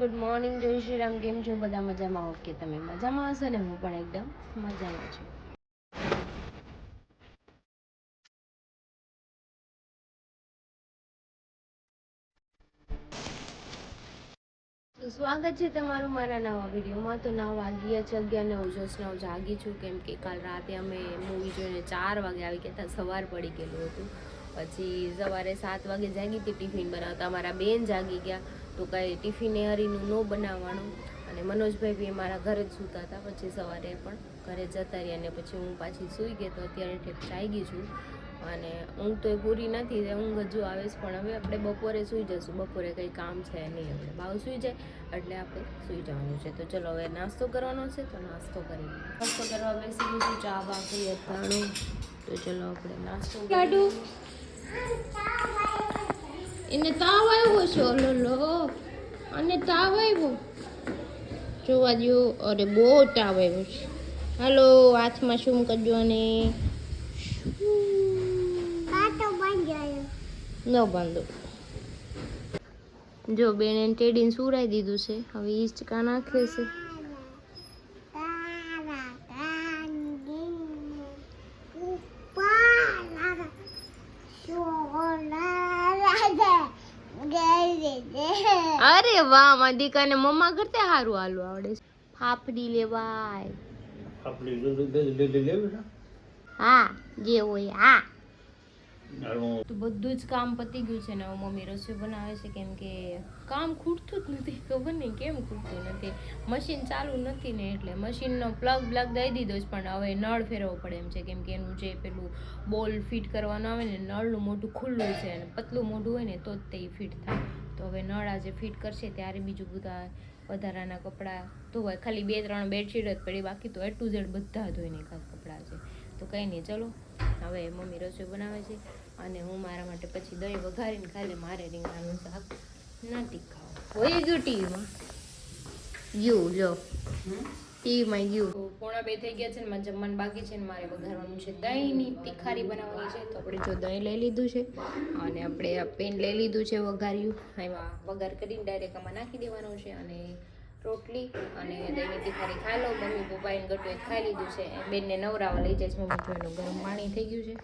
Good morning, જય શ્રી રામ. કેમ છો બધા? મજામાં? ઓકે, તમે મજામાં હશો ને? હું પણ એકદમ મજામાં છું. તો સ્વાગત છે તમારું મારા નવા વિડીયોમાં. તો 9 વાગ્યા છે, 11 ને હું જાગી છું, કેમ કે કાલ રાતે અમે મૂવી જોઈને 4 વાગે આવી ગયા હતા. સવાર પડી ગયેલું હતું. પછી સવારે 7 વાગે જાગી હતી ટિફિન બનાવતા. અમારા બેન જાગી ગયા, તો કાંઈ ટિફિન હરીનું ન બનાવવાનું. અને મનોજભાઈ બી મારા ઘરે જ સૂતા હતા. પછી સવારે પણ ઘરે જતા રહ્યા અને પછી હું પાછી સૂઈ ગઈ. તો અત્યારે ઠેક જાગી છું અને ઊંઘ તો એ પૂરી નથી. ઊંઘ હજુ આવે છે, પણ હવે આપણે બપોરે સૂઈ જશું. બપોરે કંઈ કામ છે નહીં. આપણે બાવ સૂઈ જાય એટલે આપણે સૂઈ જવાનું છે. તો ચલો હવે નાસ્તો કરવાનો છે, તો નાસ્તો કરી નાસ્તો કરવા બેસી ગયું. ચા ભાખરી અથાણું. તો ચલો આપણે નાસ્તો કાઢું. એને તાવ આવ્યો છે. ઓલો અને તાવ આવ્યો જોવા દો. અરે બહુ તાવ આવ્યો છે. હાલો, હાથમાં શું કરજો અને ન બાંધો. જો બેને ટેડીને સુરાઈ દીધું છે. હવે હિંચકા નાખે છે. અરે વાહ, મારી દીકરાને મમ્મા કરતા સારું હાલું આવડે છે. ફાફડી લેવાય. હા, જે હોય. હા, તો બધું જ કામ પતી ગયું છે ને હવે મમ્મી રસોઈ બનાવે છે, કેમ કે કામ ખૂટતું જ નથી. ખબર નહીં કેમ ખૂટતું નથી. મશીન ચાલુ નથી ને એટલે મશીનનો પ્લગ દઈ દીધો છે, પણ હવે નળ ફેરવવો પડે એમ છે, કેમ કે એનું જે પેલું બોલ ફિટ કરવાનું આવે ને, નળનું મોઢું ખુલ્લું છે અને પતલું મોઢું હોય ને તો જ તે ફિટ થાય. તો હવે નળ આજે ફિટ કરશે ત્યારે બીજું બધા વધારાના કપડાં ધોવાય. ખાલી 2-3 બેડશીટ જ પડી, બાકી તો A to Z બધા ધોઈને ખાસ કપડાં છે. તો કંઈ નહીં, ચલો હવે મમ્મી રસોઈ બનાવે છે અને હું મારા માટે પછી દહીં વઘારીને ખાલી મારે રીંગણાનું શાક નથી ખાવું. હોય ગયું ટીવીમાં ગયું. લો ટીવીમાં ગયું. 1:45 થઈ ગયા છે ને મારે જમવાનું બાકી છે ને મારે વઘારવાનું છે. દહીંની તિખારી બનાવવાની છે. તો આપણે જો દહીં લઈ લીધું છે અને આપણે આ પેન લઈ લીધું છે વઘાર્યું. એમાં વઘાર કરીને ડાયરેક્ટ આમાં નાખી દેવાનું છે અને રોટલી અને દહીંની તિખારી ખાઈ લો. મમ્મી પપ્પાને ગટુએ ખાઈ લીધું છે. બેનને નવરાવા લઈ જાય છે. મમ્મી જોઈનું ગરમ પાણી થઈ ગયું છે.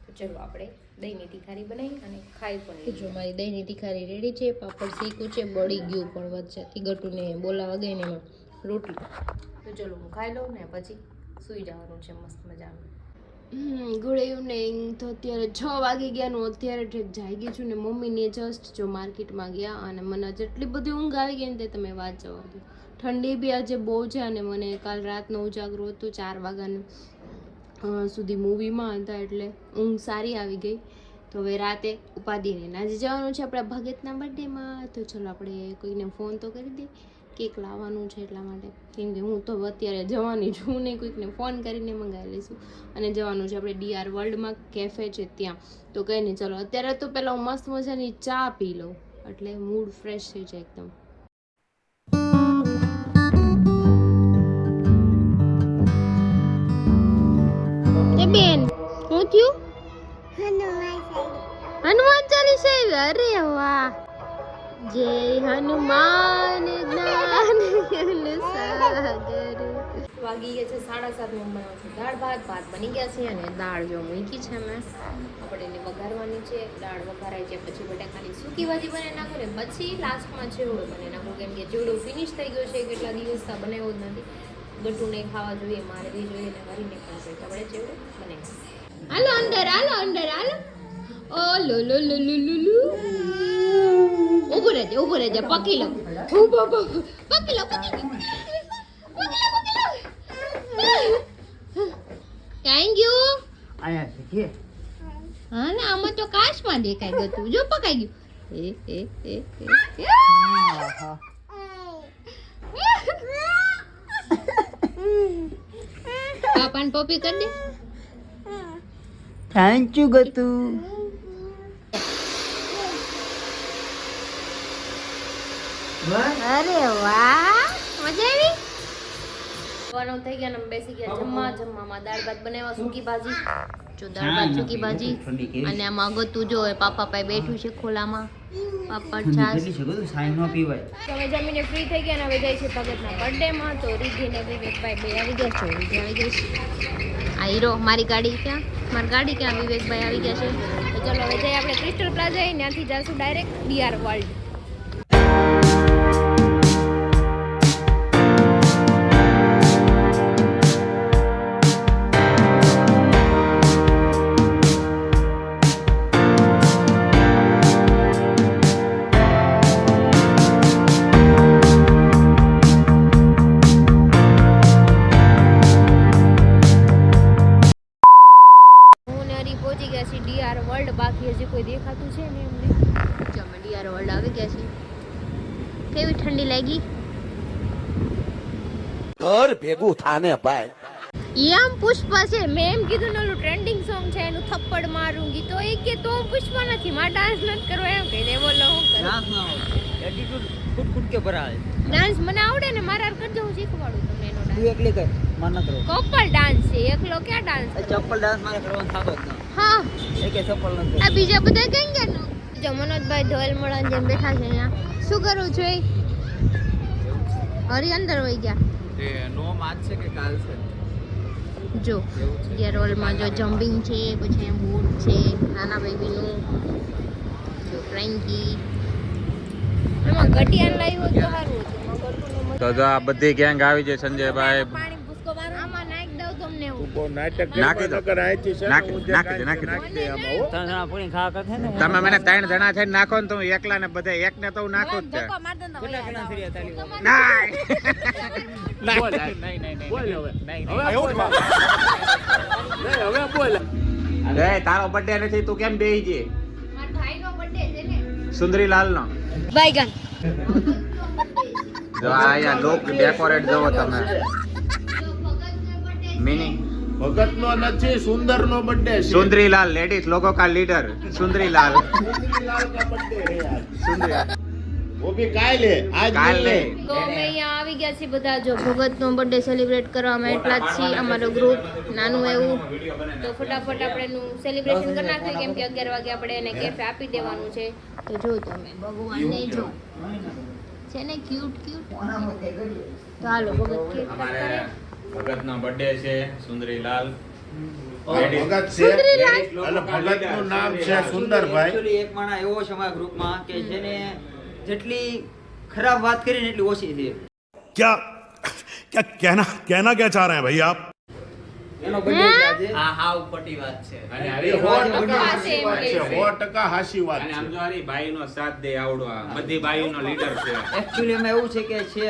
તો ચલો આપણે દહીંની તિખારી બનાવી અને ખાઈ પણ જો મારી દહીંની તિખારી રેડી છે. પાપડ શીખું છે, બળી ગયું પણ વચ્ચેથી ગટુને બોલાવા ગઈ ને એમાં રોટલી. તો ચલો હું ખાઈ લઉં ને પછી સૂઈ જવાનું છે મસ્ત મજાનું. Good evening. તો અત્યારે 6 વાગી ગયા. અત્યારે ઠેક જાગી છું ને મમ્મીને જસ્ટ જો માર્કેટમાં ગયા અને મને જેટલી બધી ઊંઘ આવી ગઈ ને તે તમે વાત જવા દો. ઠંડી બી આજે બહુ છે અને મને કાલ રાતનો ઉજાગરો હતો 4 વાગ્યાનું સુધી મૂવીમાં હતા એટલે ઊંઘ સારી આવી ગઈ. તો હવે રાતે ઉપાધિને આજે જવાનું છે આપણા ભગતના બર્થડેમાં. તો ચલો આપણે કોઈને ફોન તો કરી દઈએ, કેક લાવવાનું છે એટલા માટે, કેમ કે હું તો અત્યારે જવાની છું નહીં, કોઈકને ફોન કરીને મંગાવી લઈશું. અને જવાનું છે આપણે DR વર્લ્ડમાં કેફે છે ત્યાં. તો કંઈ નહીં, ચલો અત્યારે તો પહેલાં હું મસ્ત મજાની ચા પી લઉં એટલે મૂડ ફ્રેશ થઈ જાય એકદમ. બેન હું થયું? હનુમાન ચાલીસા. અરે વાહ, જય હનુમાન જ્ઞાન સાગર. વાગી ગયા છે 7:30. બનાવું છું દાળ ભાત બની ગયા છે અને દાળ જો મૂકી છે મેં. આપણે એને વઘારવાની છે. દાળ વઘારાય છે પછી બટાકાની સૂકી ભાજી બનાવી નાખો ને પછી લાસ્ટમાં ચેવડો બનાવી નાખો, કેમ કે ચેવડો ફિનિશ થઈ ગયો છે. કેટલા દિવસ બનાવ્યો જ નથી. ગટુને ખાવા જોઈએ, મારે બી જોઈએ ને હરીને પણ જોઈએ. આપણે ચેવડો બનાવી. હાલો અંદર હાલો. ઓ લો લો લો લો લો લો. ઊભો રહેજે પકી લો. પકી લો. Thank you. આયા છે. હા ને આમાં તો કાચમાં દેખાઈ ગયું તું. જો પકાઈ ગયું. પાપાને પપ્પી કરી દે. Thank you ગતુ. અરે વાહ, મજા આવી. ખાવાનું થઈ ગયા ને બેસી ગયા જમવામાં. દાળ ભાત બનાવ્યા, સૂકી ભાજી. જો દાળ ભાત સૂકી ભાજી અને આમાં ગતું જો પાપા પાસે બેઠું છે ખોલામાં. પાપડ છાસ જેટલી છે બધું સાઈ નો પીવાય. તમે જમીને ફ્રી થઈ ગયા ને હવે જાય છે ભગતના બર્થડે માં. તો રીધિ ને વિવેકભાઈ બે આવી ગયા છે. રીધિ આવી ગઈ છે. આ હીરો મારી ગાડી ક્યાં વિવેકભાઈ આવી ગયા છે. તો ચલો હવે જઈએ આપણે ક્રિસ્ટલ પ્લાઝા, ત્યાંથી જઈશું direct DR world. DR world બાકી હજી કોઈ દેખાતું છે ને એમને. અમે ડીઆર વર્લ્ડ આવી ગયા છીએ. કેવી ઠંડી લાગી. ઘર ભેગું થાને ભાઈ. યામ પુષ્પા છે. મેં એમ કીધું ને ઓલું ટ્રેન્ડિંગ સોંગ છે એનું થપ્પડ મારુંગી, તો એ કે તો પુષ્પા નથી, મારે ડાન્સ નથી કરવો એમ કહી દે. બોલો હું કરું? ડાન્સ ના હોય, એટીટ્યુડ ખુદ કે ભરાય. ડાન્સ મને આવડે ને, મારા કરજો હું શીખવાડું તમને એનો તું ડાન્સ. એકલી કર, માર ન કરો. કપલ ડાન્સ છે, એકલો ક્યાં ડાન્સ? ચપ્પલ ડાન્સ મારે કરવાનો થાતો જ ના. હા એકે ચપ્પલ નથી. આ બીજા બધા કઈ ગયા નું. જો મનોજભાઈ ધોયલ મળાન જેમ બેઠા છે અહીંયા. શું કરું છું એ? હરી અંદર વહી ગયા. એ નો માચ છે કે કાલ છે? જો ડીઆર વર્લ્ડમાં જો જમ્પિંગ છે, પછી એમ બોટ છે નાના બેબીનું, જો ફ્રેન્કી. એમાં ઘટિયાન લાવ્યો તો સારું હતું. તો જો આ બધી ગેંગ આવી છે. સંજયભાઈ પાણી ભૂસકો મારો આમાં નાખી દઉં તમને હું. નાખી દો, નાખી દો. ત્રણ જણા પૂરી ખા કરતે ને. તમે મને 3 જણા થઈને નાખો ને તો હું એકલા ને બધા એકને તો હું નાખું જ છે. કેટલા જણા ફર્યા તાલી વાત? તારો બર્થડે નથી, તું કેમ બેહી છે? મારા ભાઈનો બર્થડે છે ને. સુંદરીલાલ નો. બાયગન. જો આ અહીંયા લોક ડેકોરેટ જોવો તમે. મિની ભગત નો નથી, સુંદર નો બर्थडे છે. सुंदरीलाल लेडीज लोगों का लीडर सुंदरीलाल सुंदरीलाल का बर्थडे है आज. सुंदरी वो भी काल है, आज काल नहीं है. नहीं. તો અમે અહીંયા આવી ગયા છીએ બધા. જો ભગતનો બર્થડે સેલિબ્રેટ કરવામાં એટલા જ છીએ. અમારો ગ્રુપ નાનું એવું. તો ફટાફટ આપણે એનું સેલિબ્રેશન કરી નાખીએ, કેમ કે 11 વાગે આપણે એને કેફે આપી દેવાનું છે. તો જો તમે ભગવાનને જો છે ને ક્યુટ તો હાલો ભગત કેક કટ કરે. ભગત નો બર્થડે છે. સુંદરીલાલ ભગત છે સુંદરીલાલ. અને ભગત નું નામ છે સુંદરભાઈ. Actually એક માણસ એવો છે અમારા ગ્રુપમાં કે જેને જેટલી ખરાબ વાત કરીને એટલી ઓછી છે. क्या क्या कहना क्या चाह रहे हैं भाई आप? એનો બર્થડે છે આજે. આ હાવ પટી વાત છે. અને એ હરી 100% હાચી વાત છે. 100% હાચી વાત અને છે. આમ જો હરી બાઈનો સાથ દે આવડો આ બધી બાઈનો લીડર છે. Actually એમાં એવું છે કે છે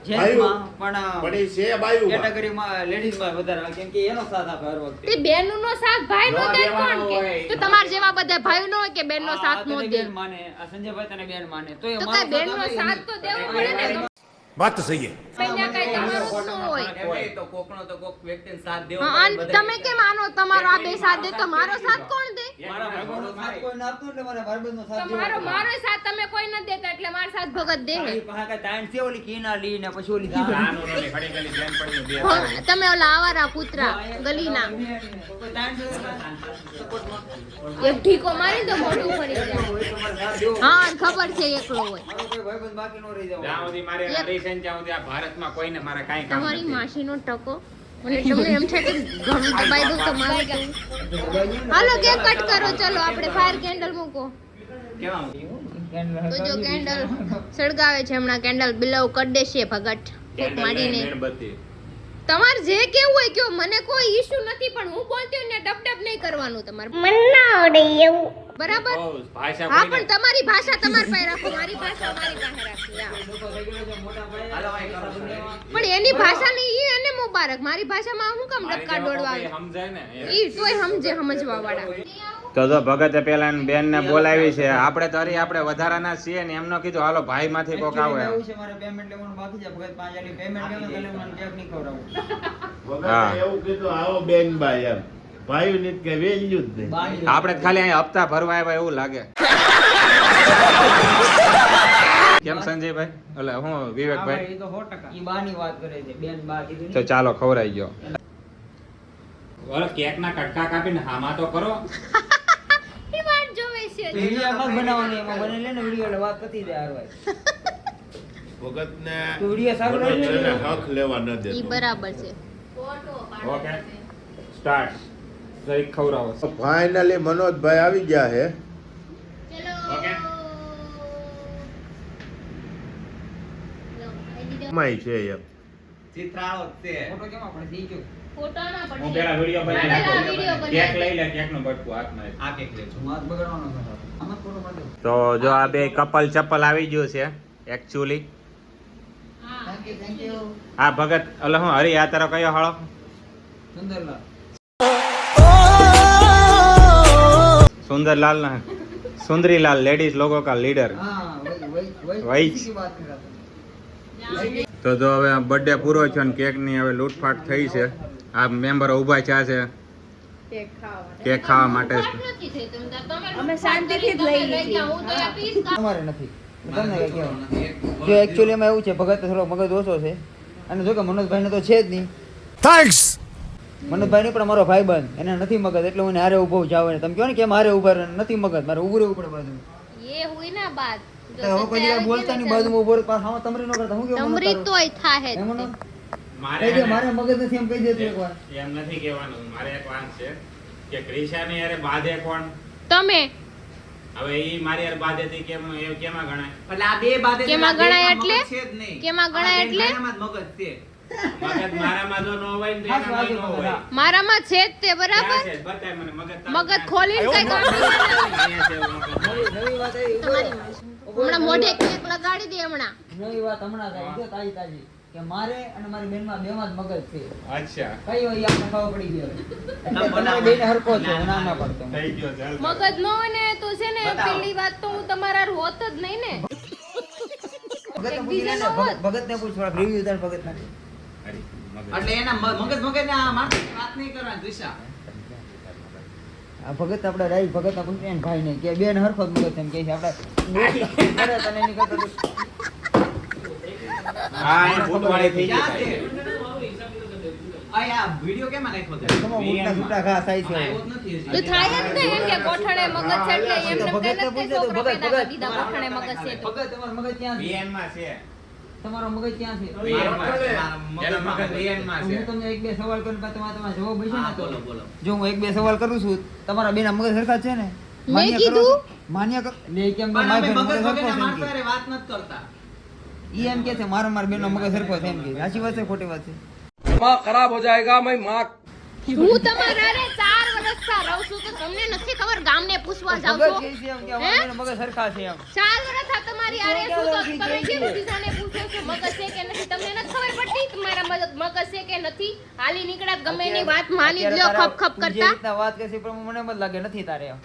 જેન્ટ્સમાં પણ પણ એ છે બાયુમાં. કેટેગરીમાં લેડીઝમાં વધારે આવે, કેમ કે એનો સાથ આપે હર વખતે. તે બેનનો સાથ ભાઈનો નો દે દેવાનો કોણ કે? હોય. તો તમાર જેવા બધા ભાઈનો હોય કે બેનનો આ સાથ નો તને દે? બેન માને, આ સંજયભાઈ તને બેન માને, તો એ તો મારો કઈ બેનનો આપે, સાથ તો દેવો પડે ને. તો बात तो सही है. કઈ તમારો જ ન હોય. તો કોકનો તો કોક વ્યક્તિને સાથ દેવો હા, અને તમે કેમ આનો તમારો આ બે સાથ દે તો મારો સાથ કોણ દે? મારા ભાઈબંધનો સાથ કોઈ ના આપતું એટલે મારા ભાઈબંધનો સાથ તો દેવો મારો પડે. સાથ તમે કોઈ ન દેતા એટલે મારો સાથ ભગત દે હે. તારી પાસે કાંઈ તાણ છે ઓલી કીના લી ને પછી ઓલી નાનું નાની ઘડી ઘડી બેન પડીને બે હા, તમે ઓલા આવારા કૂતરા ગલીના કોઈ તાણ છે સપોર્ટમાં એક ઠીકો મારી તો મોઢું ફરી જાય. હોય તો મારો સાથ દેવો. હા, અને ખબર છે એકલો હોય. મારો કોઈ ભાઈબંધ બાકી ન રહી જાવ. જ્યાં સુધી મારે હરી છે ને ત્યાં સુધી આ ભારતમાં કોઈને મારા કાંઈ કામ તમારી નથી. માસીનો ટકો મને તમને એમ છે કે ઘણું દબાઈ દઉં તો મારે કેવું? હાલો કેક કટ કરો. ચલો આપણે ફાયર કેન્ડલ મૂકો. કેવા તો જો કેન્ડલ સળગાવે છે હમણાં. કેન્ડલ બિલવ કરી દેશે ભગત ફૂંક માંડીને. મીણબત્તી. તમારે જે કેવું હોય કયો, મને કોઈ ઈશ્યુ નથી, પણ હું બોલતી હોય ને ડબ નહીં કરવાનું તમારે. બરાબર? બહુ ભાષા હા, કોઈને- પણ તમારી ભાષા તમારી પાસે રાખો, મારી ભાષા મારી પાસે રાખી. હા. લોકો થઈ ગયેલા છે મોટા ભાઈ. હાલો, અહીં કરો છો. પણ એની ભાષાની ઈ એને મુબારક, મારી ભાષામાં હું કામ મારી ડબકા જેવા દોડવા કોઈ આવે? સમજાય ને ઈ તોય સમજે સમજવા વાળા. તો જો ભગતે પેલા બેન ને બોલાવી છે. આપણે તો હરી આપણે વધારાના છીએ ને એમનો કીધું હાલો ભાઈ માંથી કોક આવે. Actually એવું છે, મારે પેમેન્ટ લેવાનું બાકી છે. ભગત 5 આલી પેમેન્ટ લેવાનું એટલે મને કેક નહીં ખવડાવું. ભગતે એવું કીધું આવો બેનભાઈ એમ. ભાઈ ને કે વેલ્યુ જ નહીં. બાની આપણે ખાલી અહીં હપ્તા ભરવા આવ્યા એવું લાગે. કેમ સંજયભાઈ? એટલે હું વિવેકભાઈ. ઈ તો 100%. ઈ બાની વાત કરે છે. બેન બા કીધું તો ચાલો ખવરાઈ ગયો. ઓલો કેક ના કટકા કાપીને હામાં તો કરો. ઈ વાત જોવે છે. છે વિડીયો મત બનાવવાની, એમાં બને લે ને વિડીયો એટલે વાત પતી જાય હારવાય. ભગતને તો વિડીયો સારો મનોજ રહે ને? એને હક લેવા ન ઈ દેતો. બરાબર છે ઓકે સ્ટાર્ટ જઈ ખવરાવો ફાઇનલી મનોજભાઈ આવી ગયા છે. ઓકે માય છે એમ. ચિત્રાળો છે. ફોટો કેમાં પડે થઈ ગયો. ફોટામાં હું પડશે પેલા વિડિયો બનાવી પેલા નાખું. વિડિયો બનાવી કેક લઈ લે, કેક નું બટકું હાથમાં. આ કેક લે છું. માર બગાડવાનો છે. આમાં ફોટો પાડો. તો જો આ બે કપલ ચપ્પલ આવી ગયું છે એકચ્યુઅલી. હા થેન્ક યુ. આ ભગત અલે હું હરી આ તારો કયો હાળો સુંદરલાલ. सुंदरलाल ना सुंदरीलाल लेडीज लोगों का लीडर હા વઈ વઈ. किसी की बात नहीं करता. તો જો હવે બર્થડે પૂરો છે અને કેક ની હવે લૂંટફાટ થઈ છે. આ મેમ્બરો ઊભા છે કેક ખાવા માટે. અમે શાંતિથી જ લઈ લીધી હું તો આપીશ તમારે નથી તમને કઈ કહેવાનું. જો એકચ્યુઅલી એમાં એવું છે ભગત થોડો મગજ ઓછો છે અને જો કે મનોજભાઈ ને તો છે જ નહીં. थैंक्स મનોજભાઈ નહીં પણ મારો ભાઈ બંધ એને નથી મગજ એટલે હું હારે ઉભો જાવ ને તમે કહો ને કે મારે ઉભા રહે નથી મગજ મારે ઉભું રહેવું પડે બાજુ. ये हुई ना बात તો હવે કોઈ જગ્યાએ બોલતા નહીં બાજુમાં ઉભો રહે પાછા આમાં તમરી ન કરતા હું કેવું તમરી તોય થાહે જ એમ તે. કહી દે મારે મગજ નથી એમ કહી દે તું એકવાર. એમ નથી કહેવાનું. મારે એક વાત છે કે ક્રિશાને યારે બાધે કોણ? તમે હવે ઈ મારી યાર બાધે હતી કેમ એ કેમાં ગણાય? એટલે આ બે બાદે કેમાં ગણાય એટલે? છે જ નહીં. કેમાં ગણાય એટલે? આમાં મગજ છે. મગજ મારામાં જો ન હોય ને તો એનામાં ન હોય. મારામાં છે જ તે બરાબર ક્યાં છે? બતાય મને મગજ તારું મગજ ક્યાં ખોલીને કઈ કામ નહીં કરે. છે? અહીંયા છે મગજ. નવી વાત આવી તમારી મરજી. હમણાં મોઢે કેક લગાડી દે હમણાં નવી વાત હમણાં થાય જો તાજી તાજી કે મારે અને મારી બેનમાં બેમાં જ મગજ છે. અચ્છા કઈ હોય ઈ આપણે ખબર પડી ગયો એટલે તમારે બેને હરકો છે હું ના ના પાડતો. થઈ ગયો ચાલ. મગજ ન હોય ને તો છે ને પેલી વાત તો હું તમારા હારું હોત જ નહીં ને ભગતને પૂછી લે ને, ભગતને પૂછ થોડા રિવ્યુ તાર ભગતના. હરી, મગજ. એટલે એના મગજ ને આ માણસ વાત નહીં કરવાની દિશા. આ ભગત આપણે રાઈ ભગતના પૂછે ને ભાઈ ને કે બેન હરખો જ મગજ છે એમ કે છે આપણે કરે તને એની કરતા તો હા એ ભૂતવાળી થઈ ગઈ ક્યાં છે? આ વિડિયો કેમાં નાખ્યો છે? તમારા ઊંટના છૂટા ઘા થાય છે. આવ્યો જ નથી હજી. તો થાય જ ને એમ કે ગોઠણે મગજ છે એટલે એમને ભગતને કઈ પૂછે તો છોકરા ભગત, પેદા કરી ભગત. દીધા ગોઠણે મગજ છે તો ભગત તમારો મગજ ક્યાં છે? VN માં છે. તમારો મગજ ક્યાં છે? VN માં છે. એનો મગજ VN માં છે. હું તમને એક બે સવાલ કરું પછી તમારા જવાબ હશે હા, ને તો બોલો, બોલો. જો હું એક બે સવાલ કરું છું તમારા બેના મગજ સરખા છે ને માન્ય કરો કીધું? છો? માન્ય કર લે કેમ કે પણ મારા અમે બેનનો મગજ મગજ સરખો વગરના છે એમ માણસો કે. હારે વાત નથી કરતા. ઈ એમ કે છે મારા બેનનો મગજ સરખો છે એમ કે સાચી વાત છે ખોટી વાત છે? હું તમારા હારે 4 વર્ષથી રહું છું તો તમને નથી ખબર ગામને પૂછવા જાવ ભગત છો કહે છે એમ કે હે? અમારા બેનનો મગજ સરખા છે એમ. 4 વર્ષ આ તમારી હારે શું તો તમે કેમ બીજાને પૂછો છો મગજ છે કે નથી તમને નથી ખબર પડતી કે મારા મગજ છે કે નથી હાલી નીકળ્યા ગમે એની વાત માની જ લ્યો અત્યારે ખપ ખપ તું જે કરતા રીતના વાત કરશે પણ મને એમ જ લાગે નથી તારે એમ.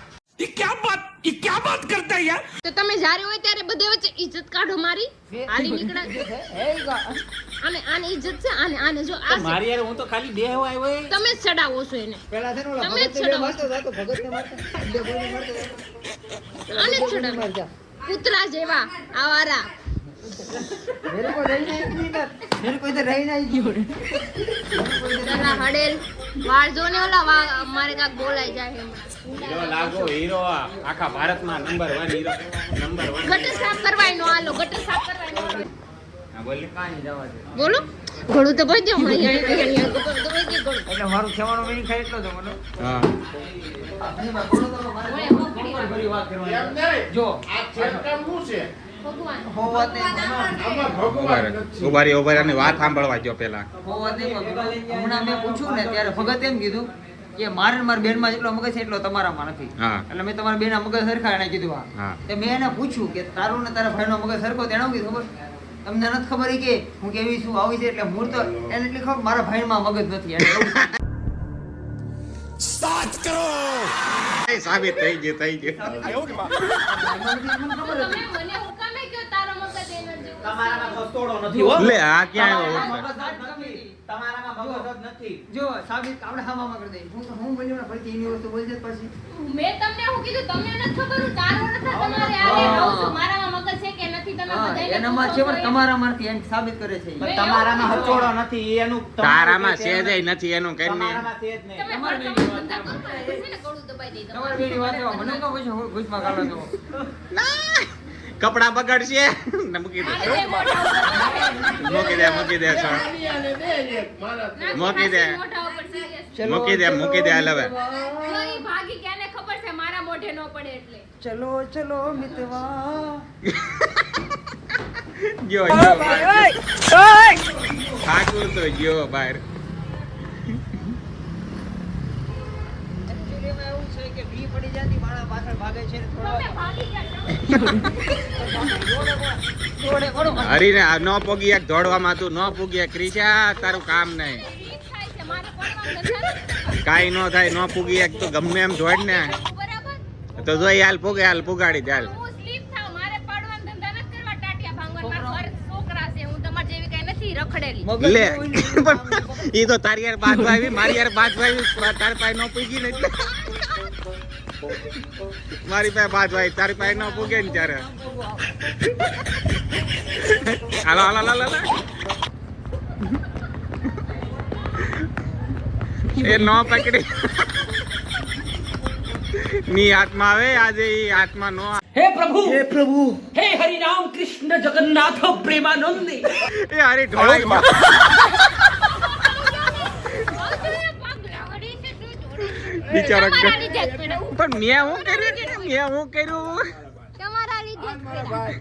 ये क्या बात करता है यार તો તમે જ્યારે હોય ત્યારે બધે વચ્ચે ઇજ્જત કાઢો મારી હાલી નીકળ્યા હે ગા. અને આની ઇજ્જત છે આને જો આ છે. મારી યાર હું તો ખાલી બે આવ્યો તમે જ ચડાવો છો એને પેલા છે ને ઓલા તમે જ ભગતને બે ચડાવો. મારતો હતો, ભગતને મારતો, બે કોઈને મારતો હતો. આને જ બે કોઈને ચડાવો મારતા. કૂતરા જેવા આવારા મેરે કો રહી નહીં ગઈ ને. મેરે કોઈ તો રહી નહીં ગયું. પેલા હડેલ વાળ જો ને ઓલા મારે કાક બોલાઈ જાય હમણાં. હીરો લાગો હીરો આખા ભારતમાં નંબર 1 હીરો નંબર 1. ગટર સાફ કરવાય નો હાલો ગટર સાફ કરવાય નો હાલો. હા બોલ. કાંઈ જવા દે. બોલો ઘણું તો ભજ્યો હમણાં એટલે મારું કહેવાનો meaning ખાય એટલો જ મને. હા ફરી વાત કરવાની. એમ નહીં. જો આ છેડકામ શું છે? ભગવાન હો વાત નહીં. આમાં ભગવાન નથી. ઉભારી વાત સાંભળવા જો પેલા. હો વાત નહીં. હમણાં મેં પૂછ્યું ને ત્યારે ભગત એમ કીધું કે મારે ને મારા બેનમાં જેટલો મગજ છે એટલો તમારામાં નથી. હા એટલે મેં તમારા બેના મગજ સરખા એને કીધું હા. હા તે મેં એને પૂછ્યું કે તારું ને તારા ભાઈનો મગજ સરખો તેણે શું કીધું ખબર તમને નથી ખબર ઈ કે હું કેવી છું આવી છે એટલે મૂળ તો એને એટલી ખબર મારા ભાઈમાં મગજ નથી એને એવું છે. साथ करो સાબિત થઈ ગયું મને ખબર તમે હતી. મને હું કામે કયો તારો મગજ એનો જેવો તમારામાં ખસતોડો નથી હો. લે આ ક્યાં તમારામાં આવ્યો? મગજ જ નથી. તમારામાં મગજ જ નથી. જો સાબિત આપણે હામામાં કરી દઈએ હું બોલ્યો ને ફરીથી એની વસ્તુ બોલજે જ પાછી. મેં તમને શું કીધું તમને નથી ખબર હું 4 વર્ષથી તમારે આરે રહું છું મારામાં મગજ છે કે નથી તમે હા, બધાય એનામાં છે પણ તમારામાંથી એમ સાબિત કરે છે પણ તમારામાં હચોડો નથી એનું તારામાં સેજય નથી એનું કઈ નહીં. તમારામાં સેજ નહીં. તમે પડકામ ધંધા કરો ને, છે ને ગળું દબાઈ દઈ તમારી બેની વાત એવા મને કહો પછી ગુસ્સમાં કાઢો છો કપડા બગાડશે ને મૂકી દે મૂકી દે મૂકી દે સર. મૂકી દે મૂકી દે હાલ હવે. ભાગી ક્યાંને ખબર છે મારા મોઢે ન પડે એટલે ચલો ચલો મિતવા જો ઠાકુર તો ગયો બહાર. એકચ્યુઅલીમાં એવું છે કે બી પડી જતી માણા પાછળ ભાગે છે ને તમે ભાગી ગયા થોડે ઘણો હરીને આ ન પોગી એક દોડવામાં તું ન પોગી એક ક્રિશા તારું કામ નહીં. ઈ થાય છે મારે પડવાનું ધંધા કાઈ ન થાય ન પોગી એક તો ગમે એમ દોડ ને બરાબર તો જોઈ હાલ પોગે હાલ પોગાડી દે હાલ. હું સ્લીપ થાવ મારે પડવાનું ધંધા નથી કરવા ટાટિયા ભાંગવાના મારા ઘર છોકરા છે હું તમાર જેવી કઈ નથી રખડેલી લે પણ ઈ તો તારી યાર બાજવા આવી મારી યાર બાજવા આવી તારી પાસે ન પૂગી ને એટલે મારી પાસે બાજવા આવી તારી પાસે ન પૂગે ને ત્યારે હાલો હાલો હાલો હાલો. એ ન પકડી ની આત્મા આવે આજે ઈ આત્મા નો हे प्रभु हे हरि राम कृष्ण जगन्नाथ प्रेमानंद એ હારી ઢોળાઈ ગયો. બિચારો તમારા લીધે જ પડ્યું. પણ મેં હું કર્યું તમારા લીધે જ પડ્યું.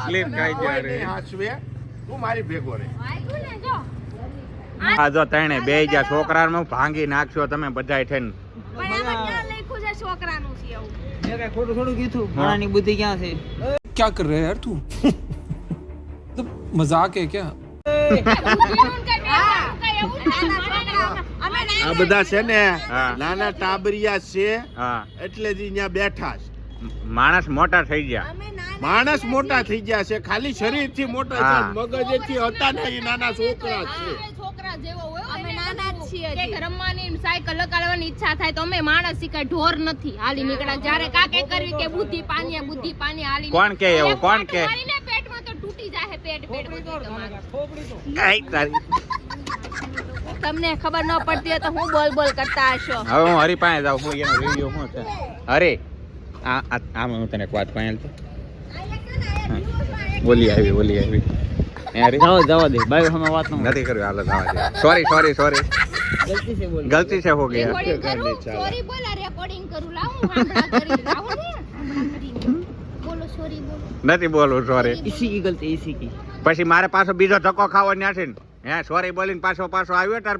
સ્લીપ ખાઈ જાય તું મારી ભેગો રે વાગ્યું ને જો આ જો તણે બે જા છોકરાને ભાંગી નાખશો તમે બધાય થઈને. પણ એમાં ક્યાં લખ્યું છે છોકરાનું છે એવું મેં કઈ ખોટું થોડું કીધું માણાની બુદ્ધિ ક્યાં છે क्या कर रहे हैं यार तू तो मजाक है क्या આ બધા છે ને હા. નાના ટાબરિયા છે હા એટલે જ અહીંયા બેઠા છે માણસ મોટા થઈ ગયા. માણસ મોટા થઈ ગયા છે ખાલી શરીર થી મોટા છે હા. મગજ થી હતા ને એ નાના છોકરા છે છોકરા જેવો હોય અમે નાના જ છીએ કે રમવાની સાયકલ લગાડવાની ઈચ્છા થાય તો અમે માણસ શીખાય ઢોર નથી હાલી નીકળ્યા જ્યારે કાકે કરવી કે બુદ્ધિ પાની હાલી કોણ કે એવું? કોણ કે? મારીને પેટમાં તો તૂટી જાય પેટ બધું તમારું. કાંઈ તારી. તમને ખબર ન પડતી હોય તો હું બોલ કરતા હશો હવે હું હરી પાસે જાઉં હું એનો રિવ્યુ શું છે હરી આમ હું તને એક વાત કહું તો બોલી આવી એ હરી જવા દે બાય હમે વાત નથી કર્યું હાલો જવા દે સોરી ગલતી से बोल ગલતી છે હો ગયા રેકોર્ડિંગ કરું સોરી બોલા રેકોર્ડિંગ કરું લાવું હાંભળા કરી લાવો ને હાંભળા કરીને બોલો સોરી બોલો નથી બોલવું સોરી इसी की गलती इसी की પછી મારે પાછો બીજો ધક્કો ખાવો ન્યાથી ને હે સોરી બોલીને પાછો આવ્યો તાર